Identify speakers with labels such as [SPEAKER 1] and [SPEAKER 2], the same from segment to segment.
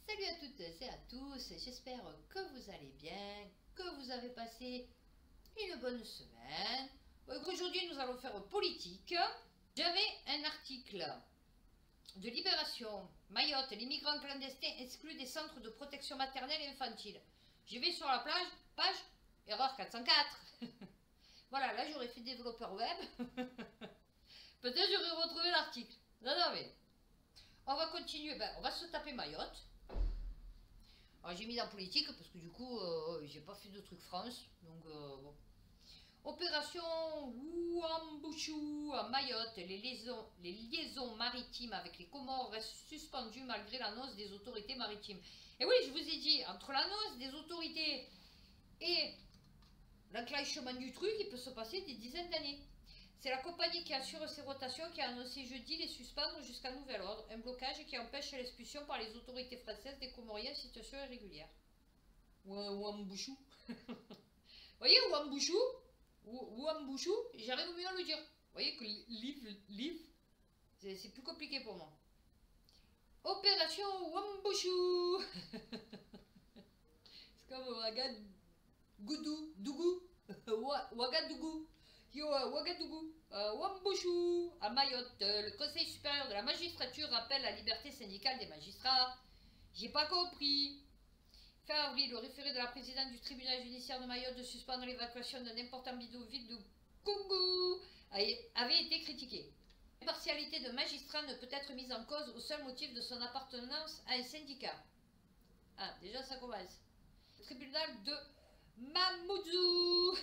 [SPEAKER 1] Salut à toutes et à tous, j'espère que vous allez bien, que vous avez passé une bonne semaine. Aujourd'hui nous allons faire politique. J'avais un article de Libération, Mayotte, les migrants clandestins exclus des centres de protection maternelle et infantile. Je vais sur la page, erreur 404. Voilà, là j'aurais fait développeur web. Peut-être j'aurais retrouvé l'article. Non, mais on va continuer, on va se taper Mayotte. Alors j'ai mis dans politique parce que du coup j'ai pas fait de truc France, donc bon. Opération Ouambouchou à Mayotte, les liaisons maritimes avec les Comores restent suspendues malgré l'annonce des autorités maritimes. Et oui, je vous ai dit, entre l'annonce des autorités et l'enclenchement du truc, il peut se passer des dizaines d'années. C'est la compagnie qui assure ces rotations qui a annoncé jeudi les suspendre jusqu'à nouvel ordre, un blocage qui empêche l'expulsion par les autorités françaises des Comoriens en situation irrégulière. Ouambouchou. Vous voyez, Ouambouchou, j'arrive mieux à le dire. Vous voyez que livre, c'est plus compliqué pour moi. Opération Ouambouchou. C'est comme Ouagadougou. Ouagadougou, Ouambouchou, à Mayotte, le Conseil supérieur de la magistrature rappelle la liberté syndicale des magistrats. J'ai pas compris. Fin avril, le référé de la présidente du tribunal judiciaire de Mayotte de suspendre l'évacuation d'un important bidonville de Koungou avait été critiqué. L'impartialité de magistrat ne peut être mise en cause au seul motif de son appartenance à un syndicat. Ah, déjà ça commence. Le tribunal de Mamoudzou.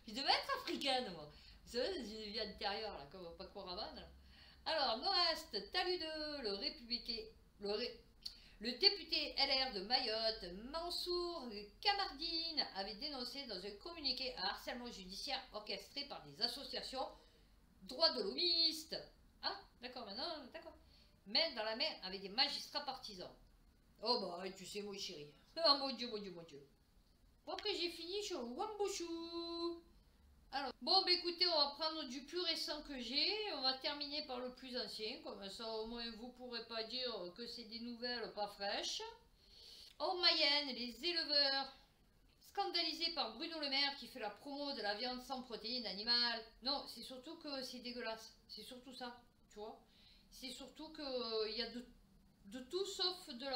[SPEAKER 1] Je devais être africaine, moi. Vous savez, j'ai une vie antérieure, là, comme Paco Rabanne. Alors, Nord-Est, Taludeux, le député LR de Mayotte, Mansour Kamardine, avait dénoncé dans un communiqué un harcèlement judiciaire orchestré par des associations droits de l'homiste. Ah, d'accord, maintenant, d'accord. Main dans la main avec des magistrats partisans. Oh, bah, tu sais, mon chéri. Oh, mon Dieu, mon Dieu, mon Dieu. Bon, que j'ai fini sur Ouambouchou. Alors, bon, écoutez, on va prendre du plus récent que j'ai. On va terminer par le plus ancien. Comme ça, au moins, vous ne pourrez pas dire que c'est des nouvelles pas fraîches. En Mayenne, les éleveurs scandalisés par Bruno Le Maire qui fait la promo de la viande sans protéines animales. Non, c'est surtout que c'est dégueulasse. C'est surtout ça, tu vois. C'est surtout qu'il y a de tout sauf de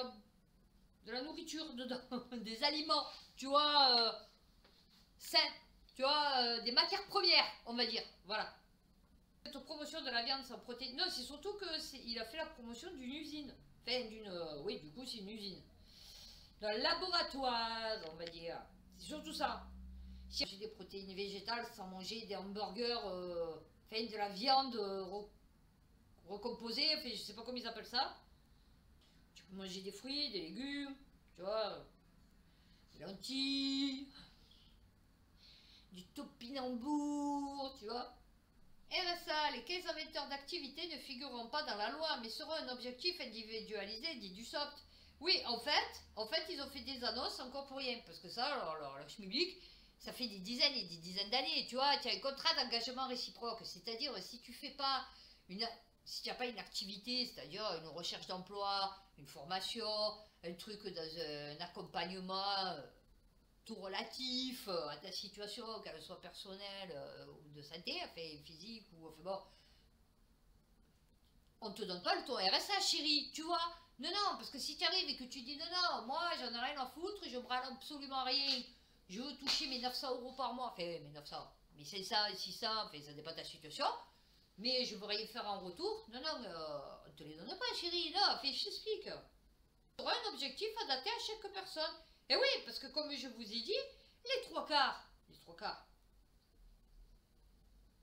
[SPEAKER 1] la nourriture dedans. Des aliments, tu vois, sains. Tu vois, des matières premières, on va dire. Voilà. Cette promotion de la viande sans protéines. Non, c'est surtout qu'il a fait la promotion d'une usine. Enfin, oui, du coup, c'est une usine. D'un laboratoire, on va dire. C'est surtout ça. Si j'ai des protéines végétales sans manger des hamburgers, enfin, de la viande recomposée, enfin, je sais pas comment ils appellent ça. Tu peux manger des fruits, des légumes, tu vois, des lentilles. Du topinambour, tu vois. RSA, les 15 à 20 heures d'activité ne figureront pas dans la loi, mais seront un objectif individualisé dit du SOPT. Oui, en fait, ils ont fait des annonces encore pour rien, parce que ça, alors le schmilblick, ça fait des dizaines et des dizaines d'années, tu vois, tu as un contrat d'engagement réciproque, c'est-à-dire si tu fais pas si tu n'as pas une activité, c'est-à-dire une recherche d'emploi, une formation, un truc dans un accompagnement, tout relatif à ta situation, qu'elle soit personnelle ou de santé, enfin physique ou enfin bon, on te donne pas ton RSA, chérie, tu vois. Non, parce que si tu arrives et que tu dis non, moi j'en ai rien à foutre, je brale absolument rien, je veux toucher mes 900 € par mois, enfin mes 900, mais 500, 600, enfin ça dépend de ta situation, mais je veux rien faire en retour. Non, on te les donne pas, chérie, non, enfin je t'explique. Tu auras un objectif adapté à chaque personne. Et oui, parce que comme je vous ai dit, les trois quarts,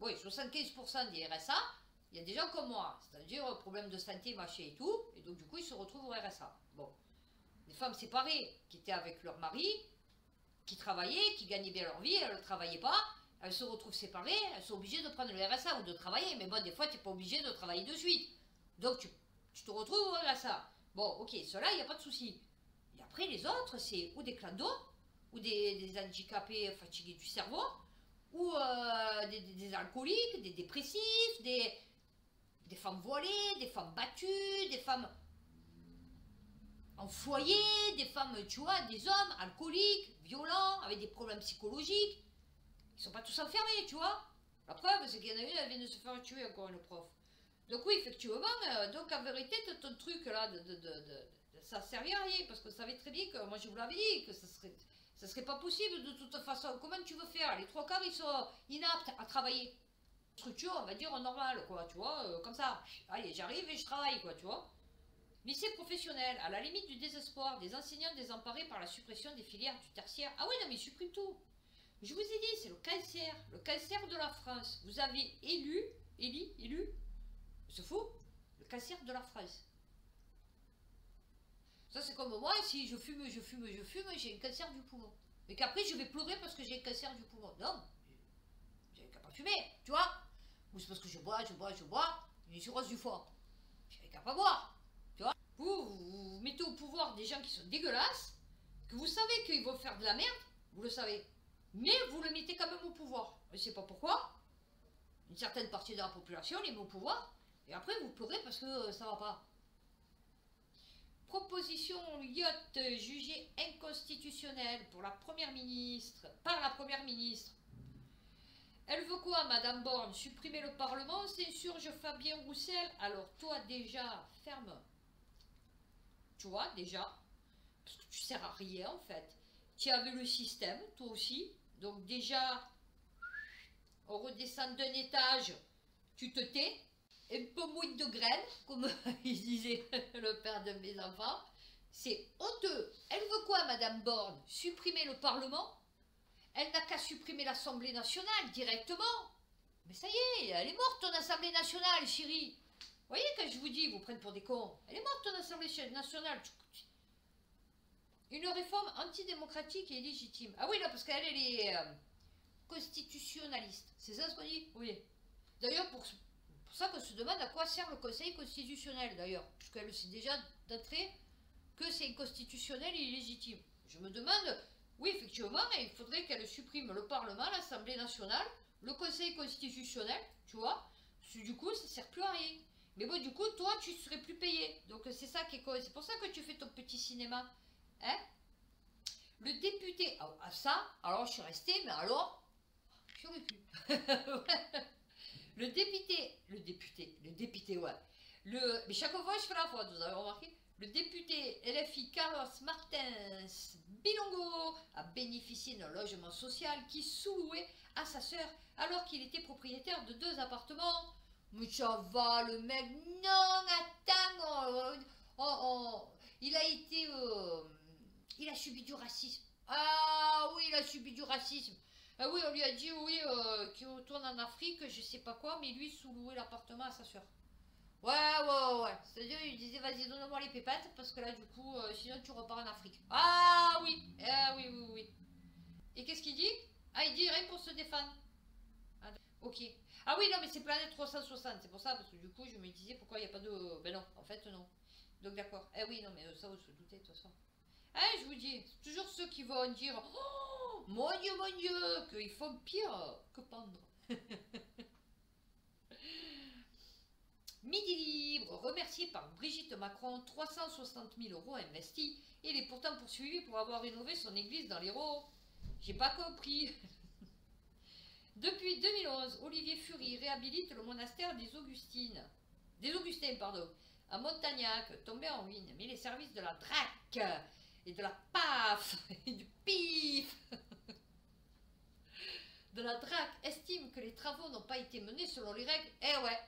[SPEAKER 1] oui, 75% des RSA, il y a des gens comme moi, c'est-à-dire problème de santé, machin et tout, et donc du coup ils se retrouvent au RSA. Bon, des femmes séparées qui étaient avec leur mari, qui travaillaient, qui gagnaient bien leur vie, elles ne travaillaient pas, elles se retrouvent séparées, elles sont obligées de prendre le RSA ou de travailler, mais bon, des fois tu n'es pas obligé de travailler de suite. Donc tu te retrouves au RSA. Bon, ok, cela, il n'y a pas de souci. Et après, les autres, c'est ou des clandos, ou des handicapés fatigués du cerveau, ou des alcooliques, des dépressifs, des femmes voilées, des femmes battues, des femmes en foyer, des femmes, tu vois, des hommes alcooliques, violents, avec des problèmes psychologiques. Ils sont pas tous enfermés, tu vois. La preuve, c'est qu'il y en a une, elle vient de se faire tuer encore, une prof. Donc oui, effectivement, donc en vérité, ton truc là, ça servait à rien, parce que ça savait très bien que, moi je vous l'avais dit, que ça serait pas possible de toute façon. Comment tu veux faire? Les trois quarts, ils sont inaptes à travailler. Structure, on va dire, normale, quoi, tu vois, comme ça. Allez, j'arrive et je travaille, quoi, tu vois. Lycée professionnel, à la limite du désespoir, des enseignants désemparés par la suppression des filières du tertiaire. Ah oui, non, mais ils suppriment tout. Je vous ai dit, c'est le cancer de la France. Vous avez élu, c'est fou, le cancer de la France. Ça, c'est comme moi, si je fume, j'ai un cancer du poumon. Mais qu'après, je vais pleurer parce que j'ai un cancer du poumon. Non, j'ai qu'à pas fumer, tu vois. Ou c'est parce que je bois, une cirrhose du foie. J'ai qu'à pas boire, tu vois. Vous mettez au pouvoir des gens qui sont dégueulasses, que vous savez qu'ils vont faire de la merde, vous le savez. Mais vous le mettez quand même au pouvoir. Je ne sais pas pourquoi. Une certaine partie de la population les met au pouvoir. Et après, vous pleurez parce que ça va pas. Proposition Lyotte jugée inconstitutionnelle pour la première ministre. Par la première ministre. Elle veut quoi, Madame Borne? Supprimer le Parlement? S'insurge Fabien Roussel? Alors toi déjà, ferme. Tu vois, déjà. Parce que tu sers à rien en fait. Tu avais le système, toi aussi. Donc déjà, on redescend d'un étage, tu te tais, un peu moins de graines, comme il disait le père de mes enfants. C'est honteux. Elle veut quoi, Madame Borne? Supprimer le Parlement? Elle n'a qu'à supprimer l'Assemblée nationale directement. Mais ça y est, elle est morte ton Assemblée nationale, chérie. Vous voyez, quand je vous dis, vous prennent pour des cons. Elle est morte ton Assemblée nationale. Une réforme antidémocratique et illégitime. Ah oui, là, parce qu'elle est constitutionnaliste. C'est ça ce qu'on dit? Oui. D'ailleurs, pour ça qu'on se demande à quoi sert le Conseil constitutionnel, d'ailleurs. Puisqu'elle sait déjà d'entrée que c'est inconstitutionnel et illégitime. Je me demande, oui, effectivement, il faudrait qu'elle supprime le Parlement, l'Assemblée nationale, le Conseil constitutionnel, tu vois. Parce que du coup, ça ne sert plus à rien. Mais bon, du coup, toi, tu serais plus payé. Donc c'est ça qui est con. C'est pour ça que tu fais ton petit cinéma. Hein? Le député, ah ça, alors je suis restée, mais alors, sur le cul. Le député, ouais. Mais chaque fois, je fais la faute, vous avez remarqué? Le député LFI Carlos Martins Bilongo a bénéficié d'un logement social qui sous-louait à sa sœur alors qu'il était propriétaire de 2 appartements. Mais ça va, le mec, non, attends, il a été... il a subi du racisme. Ah oui, il a subi du racisme. Ah oui, on lui a dit, oui, qu'il retourne en Afrique, je sais pas quoi, mais lui sous-louait l'appartement à sa soeur. Ouais. C'est-à-dire, il disait, vas-y, donne-moi les pépettes, parce que là, du coup, sinon tu repars en Afrique. Ah oui. Et qu'est-ce qu'il dit? Ah, il dit rien pour se défendre. Ah, ok. Ah oui, non, mais c'est Planète 360, c'est pour ça, parce que du coup, je me disais, pourquoi il n'y a pas de... Ben non, en fait, non. Donc d'accord. Eh oui, non, mais ça, vous se doutez, de toute façon. Ah, je vous dis, c'est toujours ceux qui vont dire, oh, mon Dieu, qu'ils font pire que pendre. Midi Libre, remercié par Brigitte Macron, 360 000 € investis, et il est pourtant poursuivi pour avoir rénové son église dans l'Hérault. J'ai pas compris. Depuis 2011, Olivier Fury réhabilite le monastère des Augustins, à Montagnac, tombé en ruine, mais les services de la DRAC et de la PAF et du PIF de la DRAC estiment que les travaux n'ont pas été menés selon les règles. Eh ouais.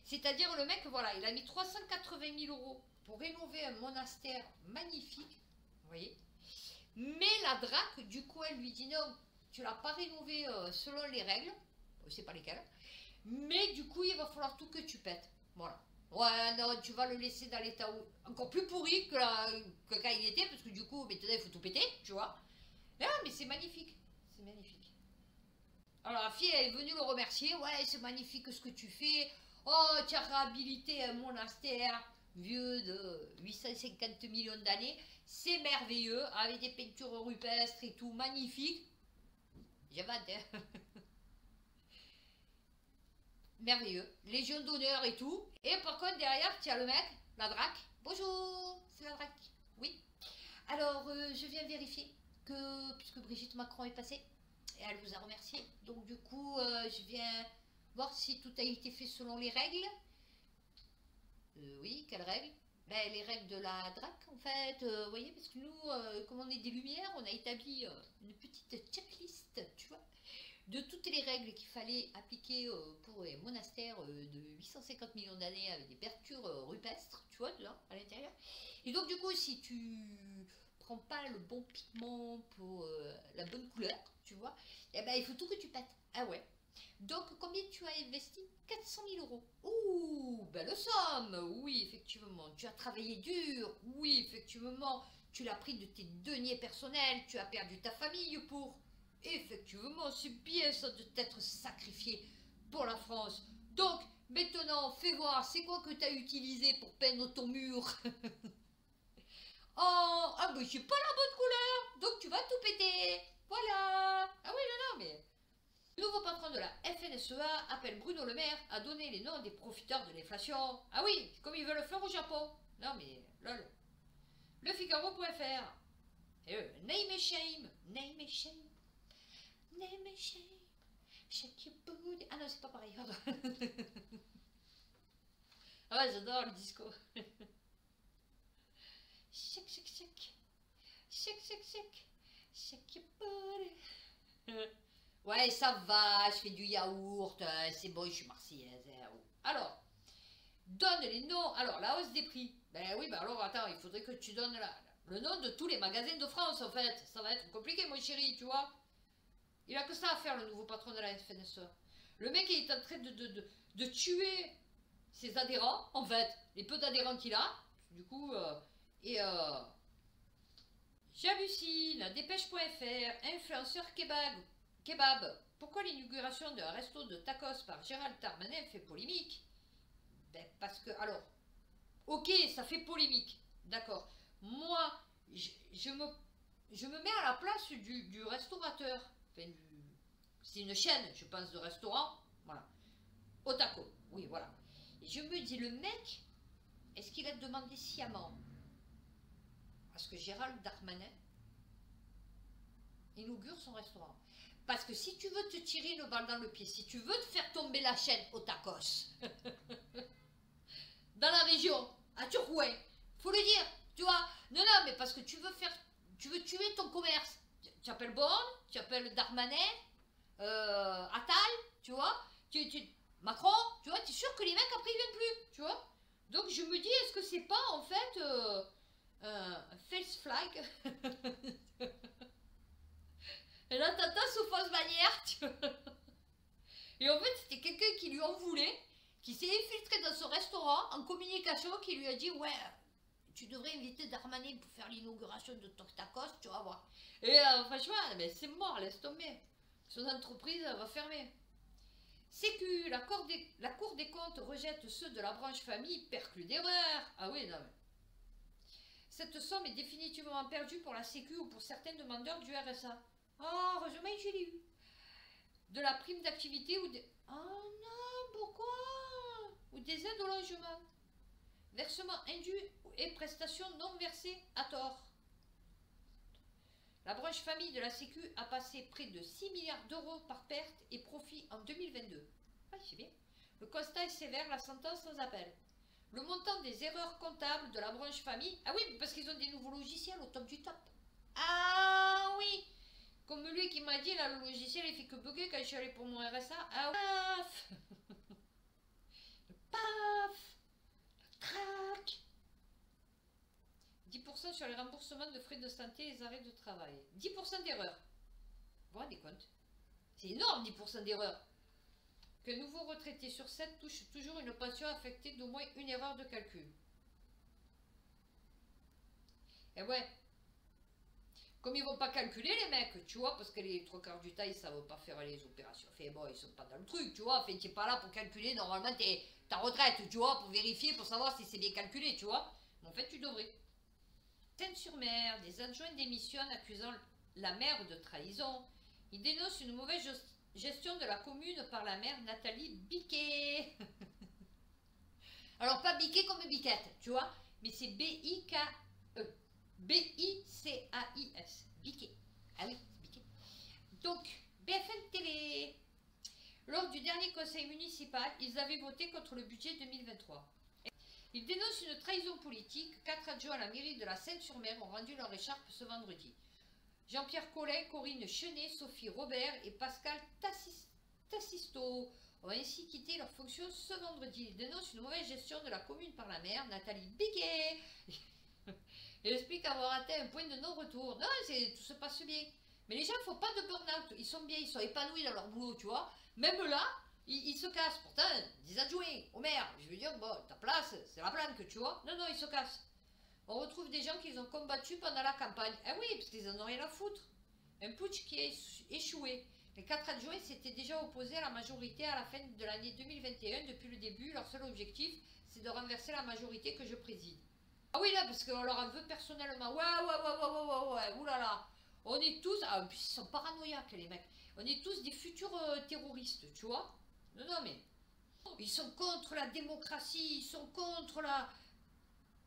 [SPEAKER 1] C'est-à-dire le mec, voilà, il a mis 380 000 € pour rénover un monastère magnifique, vous voyez. Mais la DRAC, du coup, elle lui dit non, tu l'as pas rénové selon les règles, je sais pas lesquelles, mais du coup, il va falloir tout que tu pètes. Voilà. Ouais, non, tu vas le laisser dans l'état encore plus pourri que quand il était, parce que du coup, maintenant, il faut tout péter, tu vois. Mais c'est magnifique. C'est magnifique. Alors, la fille, elle est venue le remercier. Ouais, c'est magnifique ce que tu fais. Oh, tu as réhabilité un monastère vieux de 850 millions d'années. C'est merveilleux, avec des peintures rupestres et tout, magnifique. J'invente, hein. Merveilleux. Légion d'honneur et tout. Et par contre, derrière, tu as le mec, la DRAC. Bonjour, c'est la Drac. Oui. Alors, je viens vérifier que, puisque Brigitte Macron est passée, et elle vous a remercié, donc du coup, je viens voir si tout a été fait selon les règles. Oui, quelles règles? Ben, les règles de la DRAC, en fait, vous voyez, parce que nous, comme on est des Lumières, on a établi une petite checklist, tu vois, de toutes les règles qu'il fallait appliquer pour les monastères de 850 millions d'années avec des peintures rupestres, tu vois, là, à l'intérieur. Et donc, du coup, si tu prends pas le bon pigment pour la bonne couleur, tu vois, eh ben, il faut tout que tu pètes. Ah ouais. Donc, combien tu as investi? 400 000 euros. Ouh, belle somme. Oui, effectivement. Tu as travaillé dur. Oui, effectivement. Tu l'as pris de tes deniers personnels. Tu as perdu ta famille pour... Effectivement, c'est bien ça de t'être sacrifié pour la France. Donc, maintenant, fais voir, c'est quoi que tu as utilisé pour peindre ton mur? Oh, ah mais j'ai pas la bonne couleur. Donc, tu vas tout péter. Voilà. Ah oui, non, mais... Le nouveau patron de la FNSEA appelle Bruno Le Maire à donner les noms des profiteurs de l'inflation. Ah oui, comme ils veulent le faire au Japon. Non mais, lol. Le Figaro.fr. Name and shame. Name and shame. Name and shame. Shake your booty. Ah non, c'est pas pareil, pardon. Ah ouais, j'adore le disco. Shake, shake, shake. Shake, shake, shake. Shake your booty. Ouais, ça va, je fais du yaourt, c'est bon, je suis marseillaise. Alors, donne les noms. Alors, la hausse des prix. Ben oui, ben alors, attends, il faudrait que tu donnes le nom de tous les magasins de France, en fait. Ça va être compliqué, mon chéri, tu vois. Il a que ça à faire, le nouveau patron de la FNSE. Le mec est en train de tuer ses adhérents, en fait, les peu d'adhérents qu'il a. Du coup, j'hallucine, dépêche.fr, influenceur kebab. Pourquoi l'inauguration d'un resto de tacos par Gérald Darmanin fait polémique? Ben parce que, alors, ok, ça fait polémique, d'accord. Moi, je me mets à la place du restaurateur. Enfin, c'est une chaîne, je pense, de restaurants. Voilà. Au taco, oui, voilà. Et je me dis, le mec, est-ce qu'il a demandé sciemment à ce que Gérald Darmanin inaugure son restaurant? Parce que si tu veux te tirer une balle dans le pied, si tu veux te faire tomber la chaîne au tacos, dans la région, à Turquois, faut le dire, tu vois. Non, non, mais parce que tu veux tuer ton commerce. Tu appelles Borne, tu appelles Darmanin, Attal, tu vois, Macron, tu vois, tu es sûr que les mecs après ils viennent plus, tu vois. Donc je me dis, est-ce que c'est pas en fait un false flag? Un attentat sous fausse bannière, tu vois. Et en fait, c'était quelqu'un qui lui en voulait, qui s'est infiltré dans son restaurant en communication, qui lui a dit, ouais, tu devrais inviter Darmanin pour faire l'inauguration de ton tacos, tu vas voir. Et franchement, mais c'est mort, laisse tomber. Son entreprise va fermer. Sécu, la Cour des comptes rejette ceux de la branche famille perclus d'erreur. Ah oui, non mais... Cette somme est définitivement perdue pour la Sécu ou pour certains demandeurs du RSA. Oh, heureusement je l'ai eu. De la prime d'activité ou des... Oh non, pourquoi? Ou des aides au logement. Versement indu et prestations non versées à tort. La branche famille de la Sécu a passé près de 6 milliards d'euros par perte et profit en 2022. Ah, c'est bien. Le constat est sévère, la sentence sans appel. Le montant des erreurs comptables de la branche famille... Ah oui, parce qu'ils ont des nouveaux logiciels au top du top. Ah oui. Comme lui qui m'a dit, là, le logiciel, il fait que bugger quand je suis allée pour mon RSA. Ah paf. Paf. Crac. 10% sur les remboursements de frais de santé et les arrêts de travail. 10% d'erreurs. Vous vous rendez compte? C'est énorme, 10% d'erreurs. Qu'un nouveau retraité sur 7 touche toujours une pension affectée d'au moins une erreur de calcul. Et ouais. Comme ils vont pas calculer les mecs, tu vois, parce que les trois quarts du temps, ils savent pas faire les opérations. Enfin bon, ils sont pas dans le truc, tu vois. Enfin, t'es pas là pour calculer normalement ta retraite, tu vois, pour vérifier, pour savoir si c'est bien calculé, tu vois. Mais en fait, tu devrais. Seine-sur-Mer, des adjoints démissionnent accusant la maire de trahison. Ils dénoncent une mauvaise gestion de la commune par la maire Nathalie Biquet. Alors pas Biquet comme Biquette, tu vois. mais c'est B-I-K-E. B-I-C-A-I-S. Biquet. Ah oui, Biquet. Donc, BFM TV. Lors du dernier conseil municipal, ils avaient voté contre le budget 2023. Ils dénoncent une trahison politique. 4 adjoints à la mairie de la Seine-sur-Mer ont rendu leur écharpe ce vendredi. Jean-Pierre Collin, Corinne Chenet, Sophie Robert et Pascal Tassisto ont ainsi quitté leurs fonctions ce vendredi. Ils dénoncent une mauvaise gestion de la commune par la maire, Nathalie Biquet. Elle explique avoir atteint un point de non-retour. Non, tout se passe bien. Mais les gens ne font pas de burn-out. Ils sont bien, ils sont épanouis dans leur boulot, tu vois. Même là, ils se cassent. Pourtant, des adjoints au maire. Je veux dire, bon, ta place, c'est la planque, tu vois. Non, non, ils se cassent. On retrouve des gens qu'ils ont combattus pendant la campagne. Ah oui, parce qu'ils en ont rien à foutre. Un putsch qui a échoué. Les 4 adjoints s'étaient déjà opposés à la majorité à la fin de l'année 2021. Depuis le début, leur seul objectif, c'est de renverser la majorité que je préside. Ah oui, là, parce qu'on leur en veut personnellement. Ouais, oulala. On est tous... Ah, en plus, ils sont paranoïaques, les mecs. On est tous des futurs terroristes, tu vois. Non, non, mais... Ils sont contre la démocratie, ils sont contre la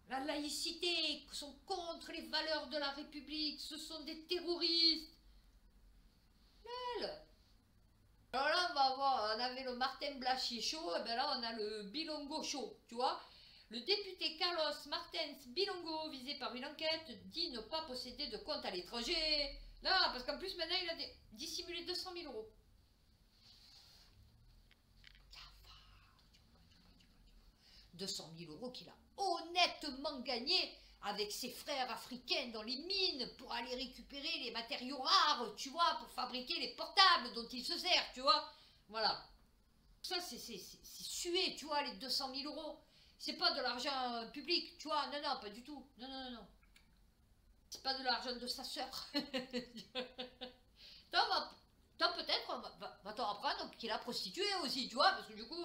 [SPEAKER 1] laïcité, ils sont contre les valeurs de la République. Ce sont des terroristes. Alors là, on avait le Martin Blachier chaud, et bien là, on a le Bilongo chaud, tu vois. Le député Carlos Martins Bilongo, visé par une enquête, dit ne pas posséder de compte à l'étranger. Non, parce qu'en plus, maintenant, il a dissimulé 200 000 euros. 200 000 euros qu'il a honnêtement gagné avec ses frères africains dans les mines pour aller récupérer les matériaux rares, tu vois, pour fabriquer les portables dont il se sert, tu vois. Voilà. Ça, c'est sué, tu vois, les 200 000 euros. C'est pas de l'argent public, tu vois. Non, non, pas du tout. Non, non, non, non. C'est pas de l'argent de sa sœur. Tant peut-être, va t'en apprendre qu'il a prostitué aussi, tu vois, parce que du coup...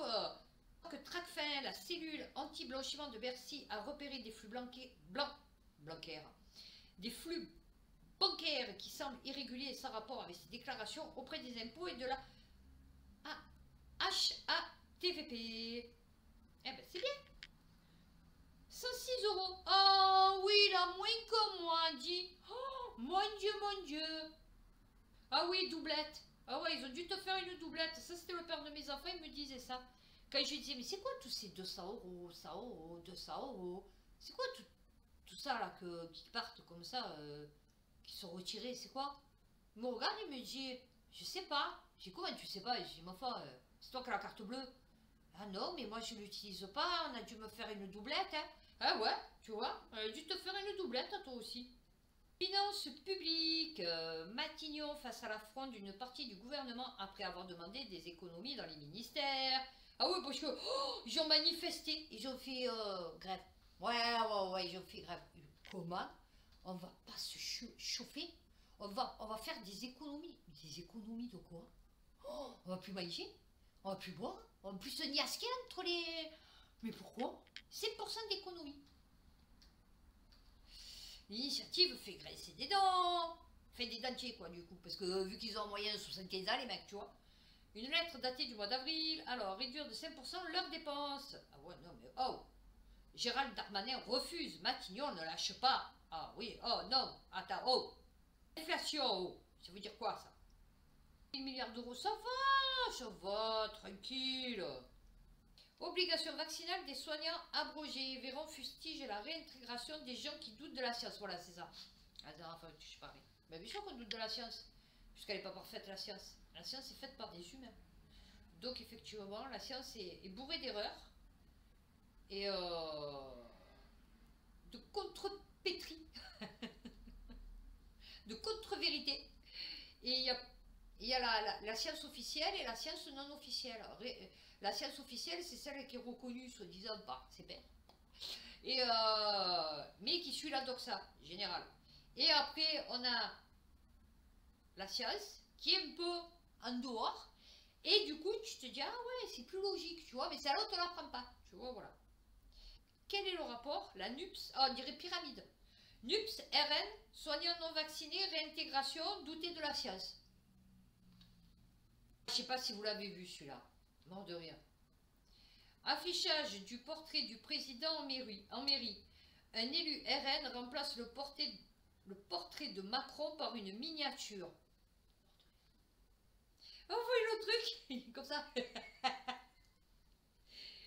[SPEAKER 1] que Tracfin, la cellule anti-blanchiment de Bercy, a repéré des flux bancaires. Des flux bancaires qui semblent irréguliers et sans rapport avec ses déclarations auprès des impôts et de la HATVP. Eh ben c'est bien. 106 euros. Oh oui, il a moins que moi, dit. Oh, mon Dieu. Ah oui, doublette. Ah ouais, ils ont dû te faire une doublette. Ça, c'était le père de mes enfants, il me disait ça. Quand je lui disais, mais c'est quoi tous ces 200 euros, 100 euros, 200 euros? C'est quoi tout ça là qui partent comme ça, qui sont retirés, c'est quoi? Il me regarde, il me dit, je sais pas. J'ai comment tu sais pas? Je dis, ma foi, c'est toi qui as la carte bleue. Ah non, mais moi je l'utilise pas, on a dû me faire une doublette. Hein. Ah ouais, tu vois, on a dû te faire une doublette toi aussi. Finances publiques, Matignon face à l'affront d'une partie du gouvernement après avoir demandé des économies dans les ministères. Ah oui, parce que ils ont manifesté, ils ont fait grève. Ouais, ils ont fait grève. Comment? On va pas se chauffer? On va faire des économies. Des économies de quoi? On va plus manger? On va plus boire? On va plus se niasquer entre les... Mais pourquoi? 7% d'économie. L'initiative fait graisser des dents. Fait des dentiers, quoi, du coup. Parce que vu qu'ils ont en moyenne 75 ans, les mecs, tu vois. Une lettre datée du mois d'avril. Alors, réduire de 5% leurs dépenses. Ah ouais, non, mais oh. Gérald Darmanin refuse. Matignon ne lâche pas. Ah oui, oh non. Attends, oh. Inflation, oh. Ça veut dire quoi, ça? 1 milliard d'euros, ça va, tranquille. Obligation vaccinale des soignants abrogée. Véran fustige la réintégration des gens qui doutent de la science. Voilà, c'est ça. La dernière fois que je parlais. Mais bien sûr qu'on doute de la science. Puisqu'elle n'est pas parfaite, la science. La science est faite par des humains. Donc, effectivement, la science est bourrée d'erreurs. Et de contre-pétri. De contre-vérité. Et il y a la science officielle et la science non officielle. La science officielle, c'est celle qui est reconnue, soi-disant, par ses pairs. Et mais qui suit la doxa générale. Et après, on a la science qui est un peu en dehors. Et du coup, tu te dis, ah ouais, c'est plus logique, tu vois, mais celle-là, on ne te l'apprend pas. Tu vois, voilà. Quel est le rapport? La NUPS, on dirait pyramide. NUPS, RN, soignants non vaccinés, réintégration, douter de la science. Je ne sais pas si vous l'avez vu celui-là. Mort de rire. Affichage du portrait du président en mairie. un élu RN remplace le portrait de Macron par une miniature. Vous voyez le truc? Comme ça.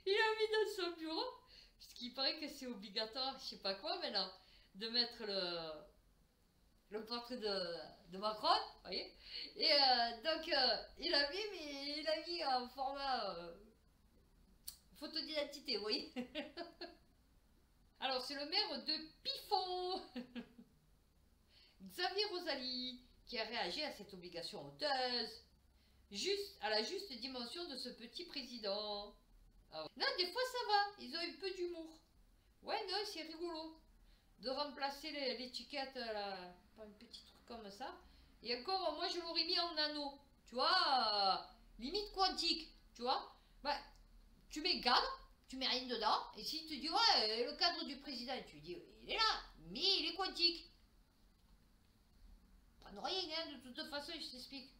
[SPEAKER 1] Il a mis dans son bureau, puisqu'il paraît que c'est obligatoire, je sais pas quoi maintenant, de mettre le portrait de Macron, vous voyez. Et donc, il a mis en format photo d'identité, vous voyez. Alors, c'est le maire de Pifon, Xavier Rosalie, qui a réagi à cette obligation honteuse, à la juste dimension de ce petit président. Ah ouais. Non, des fois ça va, ils ont un peu d'humour. Ouais, non, c'est rigolo de remplacer l'étiquette par un petit truc comme ça. Et encore, moi je l'aurais mis en nano, tu vois, limite quantique, tu vois. Bah, tu mets cadre, tu mets rien dedans, et si tu dis, ouais, le cadre du président, tu dis, il est là, mais il est quantique. Pas de rien, hein, de toute façon, je t'explique.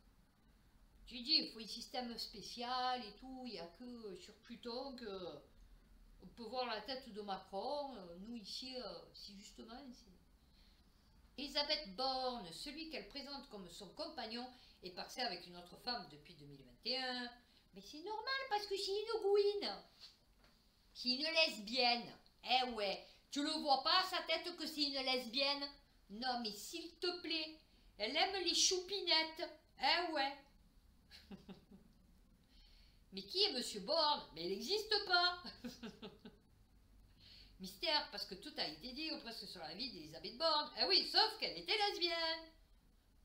[SPEAKER 1] Tu dis, il faut un système spécial et tout, il n'y a que sur Pluton que on peut voir la tête de Macron. Nous ici, si justement, c'est... Elisabeth Borne, celui qu'elle présente comme son compagnon, est passé avec une autre femme depuis 2021. Mais c'est normal parce que c'est une gouine. C'est une lesbienne. Eh ouais, tu le vois pas sa tête que c'est une lesbienne? Non mais s'il te plaît, elle aime les choupinettes. Eh ouais. Mais qui est Monsieur Borne? Mais il n'existe pas. Mystère, parce que tout a été dit ou presque sur la vie d'Elisabeth Borne. Ah oui, sauf qu'elle était lesbienne.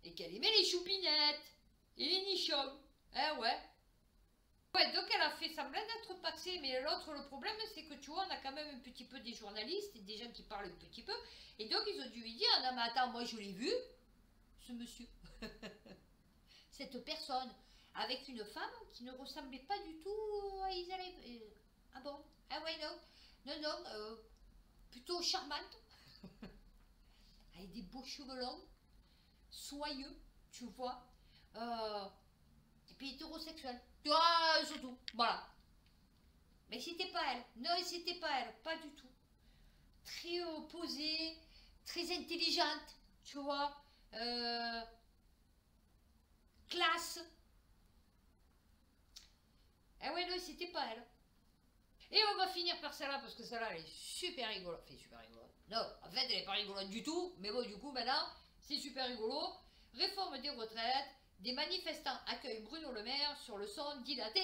[SPEAKER 1] Et qu'elle aimait les choupinettes. Et les nichons. Ah ouais. Ouais, donc elle a fait semblant d'être paxée. Mais l'autre, le problème, c'est que tu vois, on a quand même un petit peu des journalistes et des gens qui parlent un petit peu. Et donc ils ont dû lui dire, non mais attends, moi je l'ai vu, ce monsieur. Cette personne. Avec une femme qui ne ressemblait pas du tout à Elisabeth. Ah bon? Ah ouais, non. Non, plutôt charmante. Avec des beaux cheveux longs, soyeux, tu vois. Et puis hétérosexuel. Tu vois, surtout. Voilà. Mais c'était pas elle. Non, c'était pas elle. Pas du tout. Très posée, très intelligente, tu vois. Classe. Ah ouais, non, c'était pas elle. Et on va finir par celle-là, parce que celle-là, elle est super rigolote. Enfin, super rigolote. Non, en fait, elle n'est pas rigolote du tout. Mais bon, du coup, maintenant, c'est super rigolo. Réforme des retraites. Des manifestants accueillent Bruno Le Maire sur le son dilaté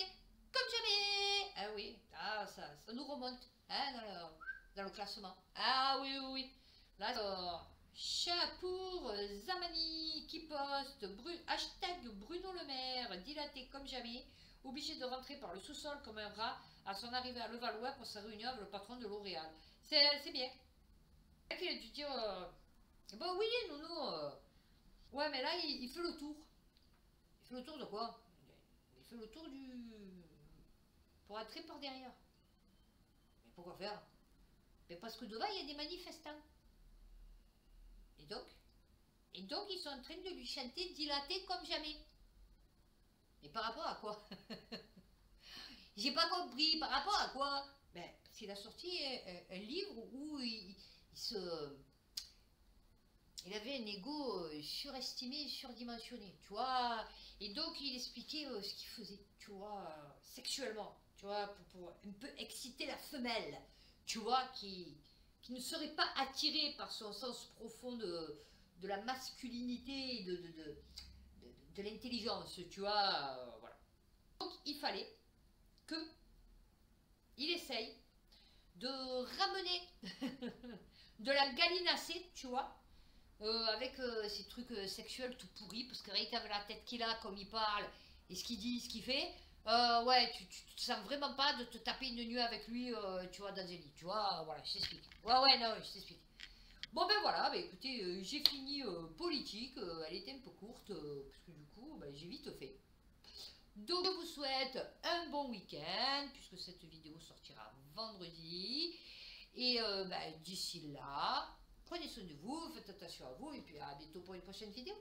[SPEAKER 1] comme jamais. Ah oui, ça nous remonte hein, dans le classement. Ah oui, oui, oui. Là, Chapour Zamani qui poste hashtag Bruno Le Maire dilaté comme jamais. Obligé de rentrer par le sous-sol comme un rat à son arrivée à Levallois pour sa réunion avec le patron de L'Oréal. C'est bien. Il a dû dire, bon oui, Nounou, ouais mais là il fait le tour. Il fait le tour de quoi? Il fait le tour pour entrer par derrière. Mais pourquoi faire? Mais parce que devant il y a des manifestants. Et donc ils sont en train de lui chanter dilaté comme jamais. Et par rapport à quoi? J'ai pas compris. Par rapport à quoi? Ben, parce qu'il a sorti un livre où il avait un ego surestimé, surdimensionné, tu vois. Et donc il expliquait ce qu'il faisait, tu vois, sexuellement, tu vois, pour un peu exciter la femelle, tu vois, qui ne serait pas attirée par son sens profond de la masculinité et de l'intelligence, tu vois, voilà. Donc il fallait il essaye de ramener de la galinacée, tu vois, avec ces trucs sexuels tout pourris, parce que avec la tête qu'il a, comme il parle, et ce qu'il dit, ce qu'il fait, ouais, tu te sens vraiment pas de te taper une nuit avec lui, tu vois, dans un lit, tu vois, voilà, je t'explique. Ouais, non, je t'explique. Bon ben voilà, bah, écoutez, j'ai fini politique, elle était un peu courte, parce que du coup, bah, j'ai vite fait. Donc je vous souhaite un bon week-end, puisque cette vidéo sortira vendredi. Et d'ici là, prenez soin de vous, faites attention à vous, et puis à bientôt pour une prochaine vidéo.